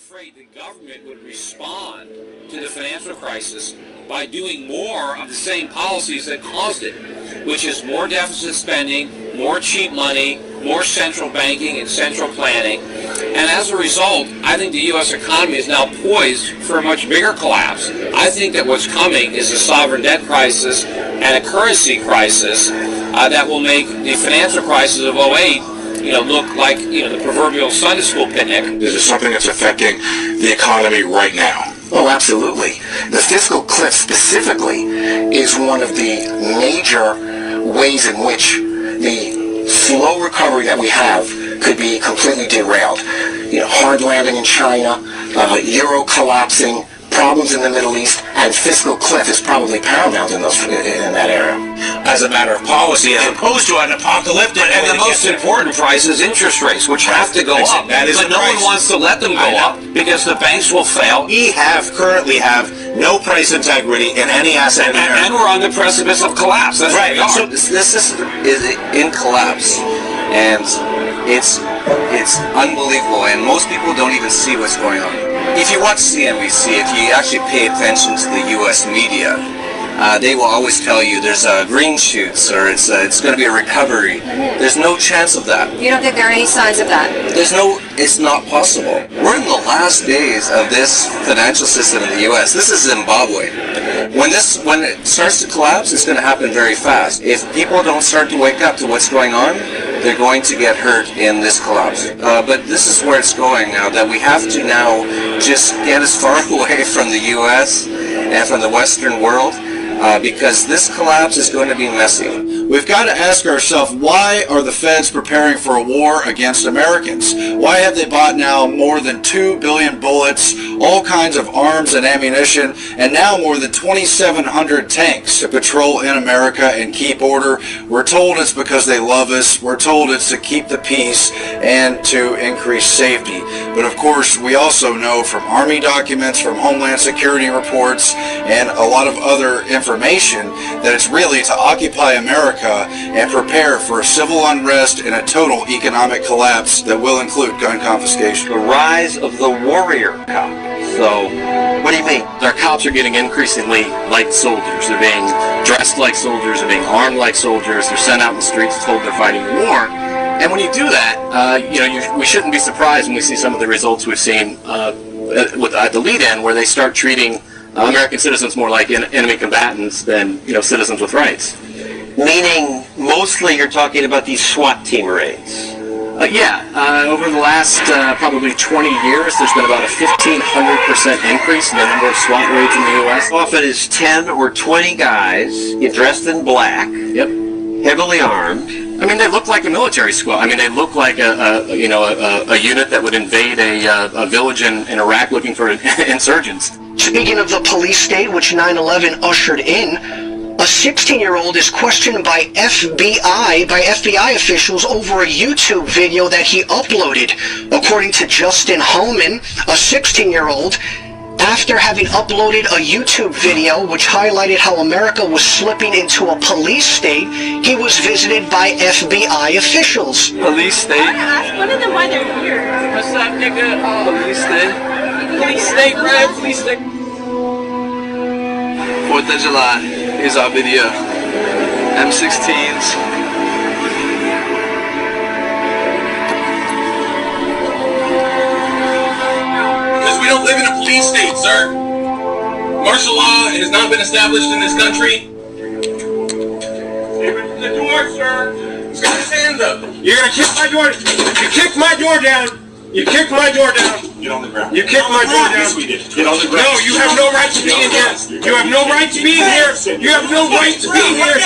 afraid the government would respond to the financial crisis by doing more of the same policies that caused it, which is more deficit spending, more cheap money, more central banking and central planning. And as a result, I think the U.S. economy is now poised for a much bigger collapse. I think that what's coming is a sovereign debt crisis and a currency crisis that will make the financial crisis of '08 look like, the proverbial Sunday school picnic. This is something that's affecting the economy right now. Oh, absolutely. The fiscal cliff specifically is one of the major ways in which the slow recovery that we have could be completely derailed. Hard landing in China, euro collapsing, problems in the Middle East, and fiscal cliff is probably paramount in that area. As a matter of policy, as opposed to an apocalyptic. And the most important price is interest rates, which have to go up. That is but no one wants to let them go up because the banks will fail. We currently have no price integrity in any asset. And we're on the precipice of collapse. That's right. So this system is in collapse, and it's unbelievable. And most people don't even see what's going on. If you watch CNBC, if you actually pay attention to the U.S. media, they will always tell you there's green shoots or it's going to be a recovery. There's no chance of that. You don't think there are any signs of that? It's not possible. We're in the last days of this financial system in the U.S. This is Zimbabwe. When it starts to collapse, it's going to happen very fast. If people don't start to wake up to what's going on, they're going to get hurt in this collapse. But this is where it's going now, that we have to now just get as far away from the U.S. and from the Western world, because this collapse is going to be messy. We've got to ask ourselves, why are the feds preparing for a war against Americans? Why have they bought now more than 2 billion bullets, all kinds of arms and ammunition, and now more than 2,700 tanks to patrol in America and keep order? We're told it's because they love us. We're told it's to keep the peace and to increase safety. But of course, we also know from Army documents, from Homeland Security reports, and a lot of other information that it's really to occupy America and prepare for a civil unrest and a total economic collapse that will include gun confiscation. The rise of the warrior cop. So, what do you mean? Our cops are getting increasingly like soldiers. They're being dressed like soldiers, they're being armed like soldiers, they're sent out in the streets told they're fighting a war. And when you do that, we shouldn't be surprised when we see some of the results we've seen at the lead-in, where they start treating American citizens more like enemy combatants than citizens with rights. Meaning, mostly you're talking about these SWAT team raids. Over the last probably 20 years, there's been about a 1,500% increase in the number of SWAT raids in the U.S. Often it's 10 or 20 guys dressed in black, heavily armed. I mean, they look like a military squad. I mean, they look like a unit that would invade a village in Iraq looking for insurgents. Speaking of the police state, which 9/11 ushered in, a 16-year-old is questioned by FBI officials over a YouTube video that he uploaded. According to Justin Holman, a 16-year-old, after having uploaded a YouTube video which highlighted how America was slipping into a police state, he was visited by FBI officials. Police state? Ask one of them why they're here. What's up, nigga? Police state? Police state, right? Police state. 4th of July. Here's our video. M16s. Because we don't live in a police state, sir. Martial law has not been established in this country. Open the door, sir. He's got his hands up. You're gonna kick my door. You kicked my door down. You kicked my door down. Get on the ground. You kicked my door down. Yes, we did. Get on the ground. No, you have no right to be in here. You have no right to be in here. You have no right to be here.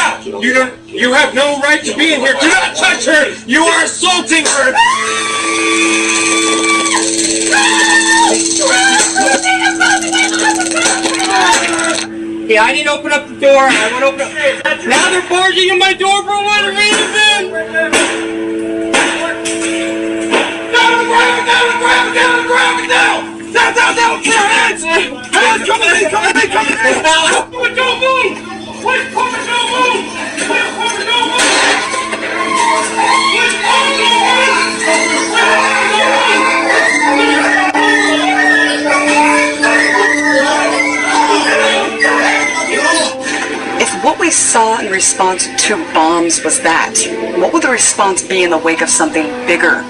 You have no right to be in here. Do not touch her. You are assaulting her. Yeah, I didn't open up the door. I went open up. Now they're barging in my door for what reason? Down! Put your hands! Hands, come in! Don't move! Don't move! saw in response to 2 bombs was that, what will the response be in the wake of something bigger?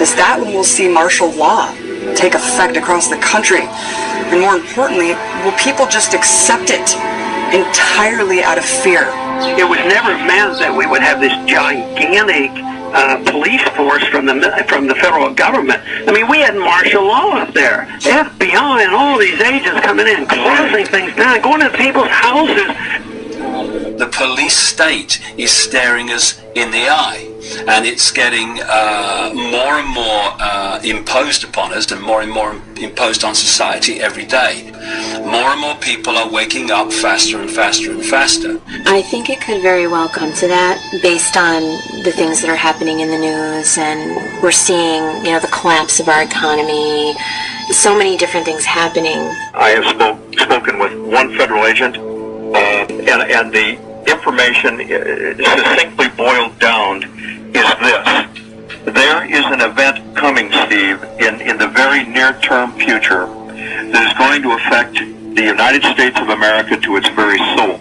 Is that when we'll see martial law take effect across the country? And more importantly, will people just accept it entirely out of fear? It was never meant that we would have this gigantic police force from the federal government. I mean, we had martial law up there. FBI and all these agents coming in, closing things down, going to people's houses. The police state is staring us in the eye, and it's getting more and more imposed upon us, and more imposed on society every day. More and more people are waking up faster and faster and faster. I think it could very well come to that, based on the things that are happening in the news, and we're seeing, you know, the collapse of our economy, so many different things happening. I have spoken with one federal agent, and the information succinctly boiled down is this. There is an event coming, Steve, in the very near-term future that is going to affect the United States of America to its very soul.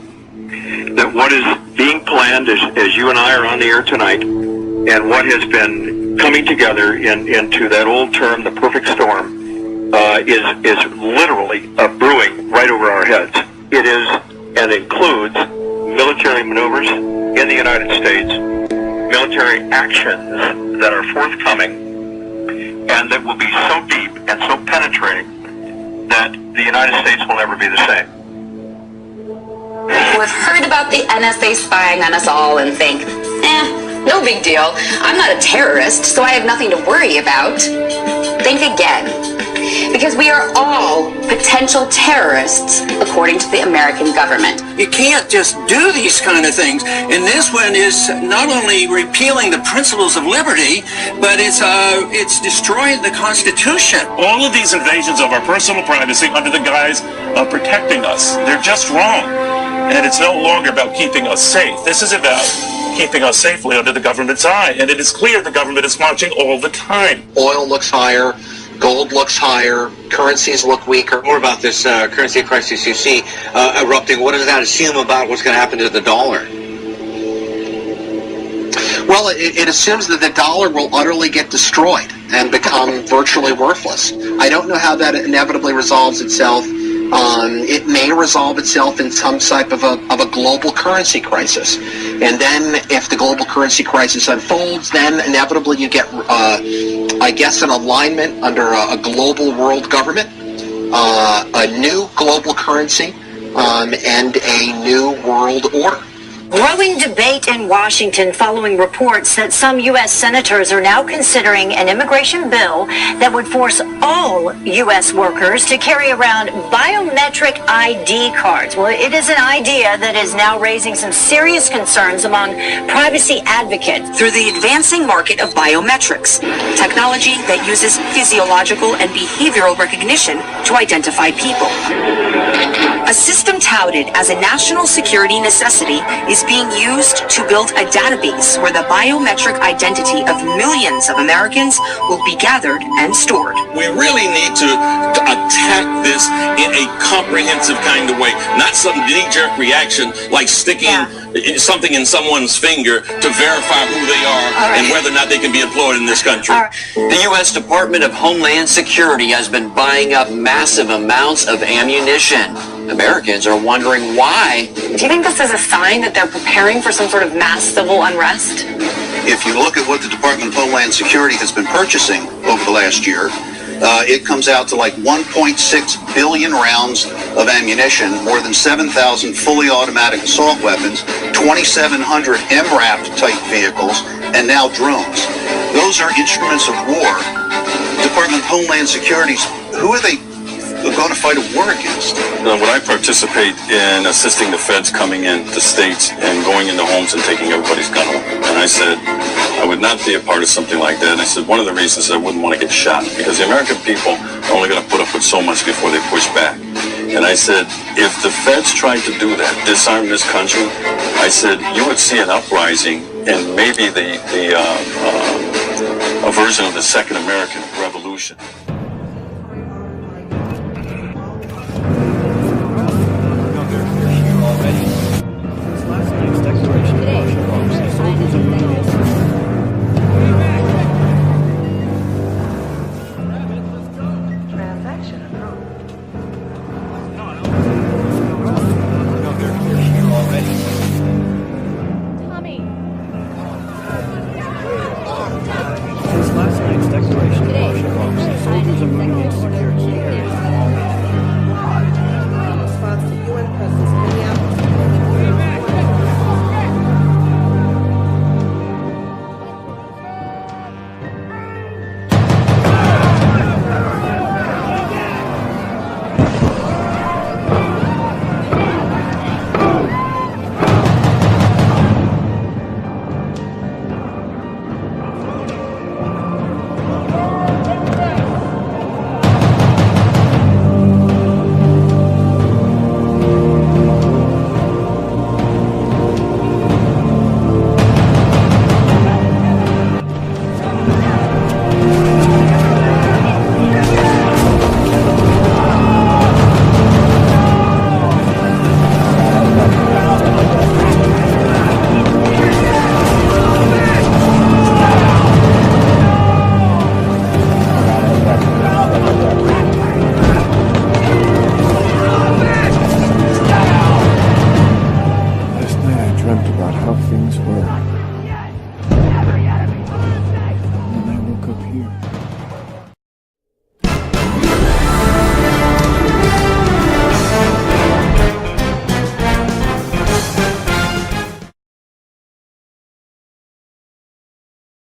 That what is being planned, as you and I are on the air tonight, and what has been coming together into that old term, the perfect storm, is literally brewing right over our heads. It is and includes military maneuvers in the United States, military actions that are forthcoming, and that will be so deep and so penetrating that the United States will never be the same. We've heard about the NSA spying on us all and think, no big deal. I'm not a terrorist, so I have nothing to worry about. Think again. Because we are all potential terrorists, according to the American government. You can't just do these kind of things. And this one is not only repealing the principles of liberty, but it's destroying the Constitution. All of these invasions of our personal privacy under the guise of protecting us, they're just wrong. And it's no longer about keeping us safe. This is about keeping us safely under the government's eye. And it is clear the government is watching all the time. Oil looks higher. Gold looks higher, currencies look weaker. More about this currency crisis you see erupting. What does that assume about what's going to happen to the dollar? Well, it assumes that the dollar will utterly get destroyed and become virtually worthless. I don't know how that inevitably resolves itself. It may resolve itself in some type of a global currency crisis. And then if the global currency crisis unfolds, then inevitably you get, I guess, an alignment under a global world government, a new global currency, and a new world order. Growing debate in Washington following reports that some U.S. senators are now considering an immigration bill that would force all U.S. workers to carry around biometric ID cards. Well, it is an idea that is now raising some serious concerns among privacy advocates. Through the advancing market of biometrics, technology that uses physiological and behavioral recognition to identify people. A system touted as a national security necessity is being used to build a database where the biometric identity of millions of Americans will be gathered and stored. We really need to attack this in a comprehensive kind of way, not some knee-jerk reaction like sticking something in someone's finger to verify who they are and whether or not they can be employed in this country. The U.S. Department of Homeland Security has been buying up massive amounts of ammunition. Americans are wondering why. Do you think this is a sign that they're preparing for some sort of mass civil unrest? If you look at what the Department of Homeland Security has been purchasing over the last year, it comes out to like 1.6 billion rounds of ammunition, more than 7,000 fully automatic assault weapons, 2,700 MRAP type vehicles, and now drones. Those are instruments of war. Department of Homeland Security's, who are they going to fight a war against? When I participate in assisting the feds coming into states and going into homes and taking everybody's gun away, and I said I would not be a part of something like that. And I said one of the reasons I wouldn't want to get shot because the American people are only going to put up with so much before they push back. And I said if the feds tried to do that, disarm this country, I said you would see an uprising and maybe a version of the Second American Revolution.